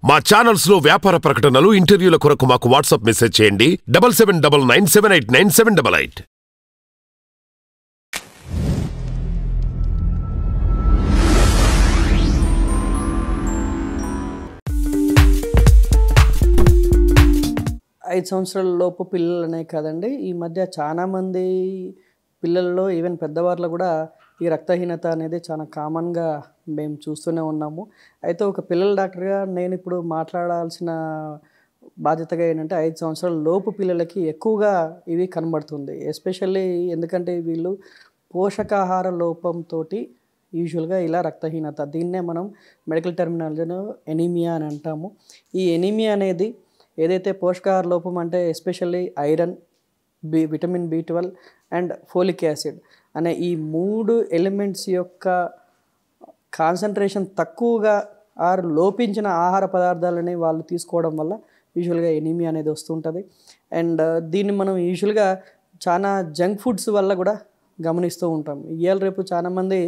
మా ఛానల్స్ లో వ్యాపార ప్రకటనలు, ఇంటర్వ్యూల కొరకు మాకు వాట్సాప్ మెసేజ్ చేయండి 7799978978. ఐదు సంవత్సరాల లోపు పిల్లలనే కాదండి, ఈ మధ్య చాలామంది పిల్లల్లో ఈవెన్ పెద్దవారిలో కూడా ఈ రక్తహీనత అనేది చాలా కామన్గా మేము చూస్తూనే ఉన్నాము. అయితే ఒక పిల్లల డాక్టర్గా నేను ఇప్పుడు మాట్లాడాల్సిన బాధ్యతగా ఏంటంటే 5 సంవత్సరాల లోపు పిల్లలకి ఎక్కువగా ఇవి కనబడుతుంది. ఎస్పెషల్లీ ఎందుకంటే వీళ్ళు పోషకాహార లోపంతో యూజువల్గా ఇలా రక్తహీనత, దీన్నే మనం మెడికల్ టెర్మినాలజీలో ఎనీమియా అని అంటాము. ఈ ఎనీమియా అనేది ఏదైతే పోషకాహార లోపం అంటే especially iron, vitamin B12 and folic acid అనే ఈ 3 ఎలిమెంట్స్ యొక్క కాన్సన్ట్రేషన్ తక్కువగా ఆర్ లోపించిన ఆహార పదార్థాలని వాళ్ళు తీసుకోవడం వల్ల యూజువల్గా ఎనీమియా అనేది వస్తుంటుంది. అండ్ దీన్ని మనం యూజువల్గా చాలా జంక్ ఫుడ్స్ వల్ల కూడా గమనిస్తూ ఉంటాం. ఇవాళ రేపు చాలామంది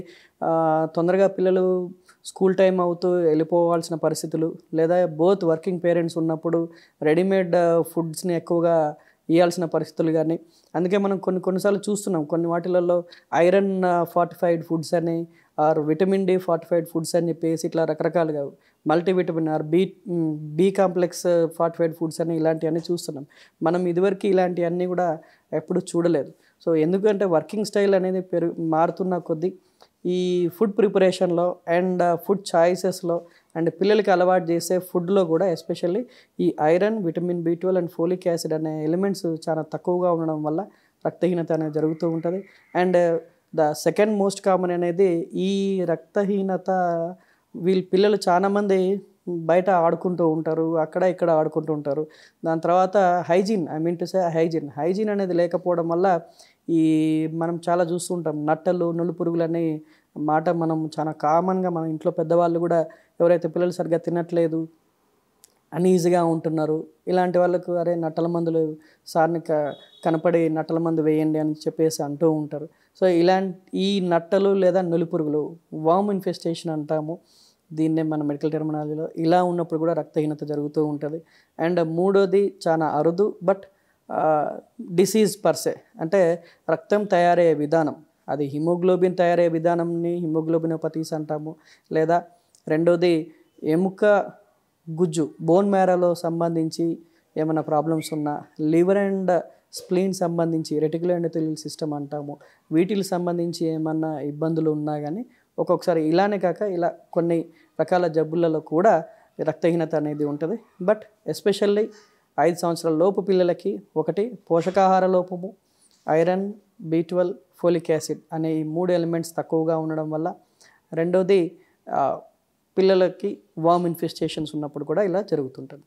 తొందరగా పిల్లలు స్కూల్ టైం అవుతూ వెళ్ళిపోవాల్సిన పరిస్థితులు, లేదా బోత్ వర్కింగ్ పేరెంట్స్ ఉన్నప్పుడు రెడీమేడ్ ఫుడ్స్ని ఎక్కువగా ఇవ్వాల్సిన పరిస్థితులు కానీ, అందుకే మనం కొన్నిసార్లు చూస్తున్నాం కొన్ని వాటిలలో ఐరన్ ఫార్టిఫైడ్ ఫుడ్స్ అని or vitamin D fortified foods అని చెప్పేసి ఇట్లా రకరకాలుగా multivitamin or B complex fortified foods అని ఇలాంటివన్నీ చూస్తున్నాం. మనం ఇదివరకు ఇలాంటివన్నీ కూడా ఎప్పుడు చూడలేదు. సో ఎందుకంటే వర్కింగ్ స్టైల్ అనేది మారుతున్న కొద్దీ ఈ ఫుడ్ ప్రిపరేషన్లో అండ్ ఫుడ్ చాయిసెస్లో అండ్ పిల్లలకి అలవాటు చేసే ఫుడ్లో కూడా ఎస్పెషల్లీ ఈ iron, vitamin B12 and folic acid అనే ఎలిమెంట్స్ చాలా తక్కువగా ఉండడం వల్ల రక్తహీనత అనేది జరుగుతూ ఉంటుంది. And the second most common అనేది ఈ రక్తహీనత, వీళ్ళ పిల్లలు చాలామంది బయట ఆడుకుంటూ ఉంటారు, అక్కడ ఇక్కడ ఆడుకుంటూ ఉంటారు. దాని తర్వాత హైజీన్ అనేది లేకపోవడం వల్ల ఈ మనం చాలా చూస్తూ ఉంటాం, నట్టలు, నులుపురుగులు అనే మాట మనం చాలా కామన్గా మన ఇంట్లో పెద్దవాళ్ళు కూడా ఎవరైతే పిల్లలు సరిగ్గా తినట్లేదు, అనీజీగా ఉంటున్నారు, ఇలాంటి వాళ్ళకు అరే నట్టల మందులు సార్ని కనపడి నట్టల మందు వేయండి అని చెప్పేసి అంటూ ఉంటారు. సో ఈ నట్టలు లేదా నులిపురుగులు వామ్ ఇన్ఫెస్టేషన్ అంటాము దీన్నే మన మెడికల్ టెర్మినాలజీలో, ఇలా ఉన్నప్పుడు కూడా రక్తహీనత జరుగుతూ ఉంటుంది. అండ్ మూడోది చాలా అరుదు బట్ డిసీజ్ పర్సే, అంటే రక్తం తయారయ్యే విధానం, అది హిమోగ్లోబిన్ తయారయ్యే విధానంని హిమోగ్లోబినోపతీస్ అంటాము. లేదా రెండోది ఎముక గుజ్జు, బోన్ మ్యారోలో సంబంధించి ఏమైనా ప్రాబ్లమ్స్ ఉన్నా, లివర్ అండ్ స్ప్లీన్ సంబంధించి రెటిక్యులర్ ఎండోథెలియల్ సిస్టమ్ అంటాము, వీటికి సంబంధించి ఏమన్నా ఇబ్బందులు ఉన్నా కానీ ఒక్కొక్కసారి ఇలానే కాక ఇలా కొన్ని రకాల జబ్బులలో కూడా రక్తహీనత అనేది ఉంటుంది. బట్ ఎస్పెషల్లీ 5 సంవత్సరాల లోపు పిల్లలకి ఒకటి పోషకాహార లోపము, ఐరన్, B12, ఫోలిక్ యాసిడ్ అనే ఈ 3 ఎలిమెంట్స్ తక్కువగా ఉండడం వల్ల, రెండోది పిల్లలకి వామ్ ఇన్ఫెస్టేషన్స్ ఉన్నప్పుడు కూడా ఇలా జరుగుతుంటుంది.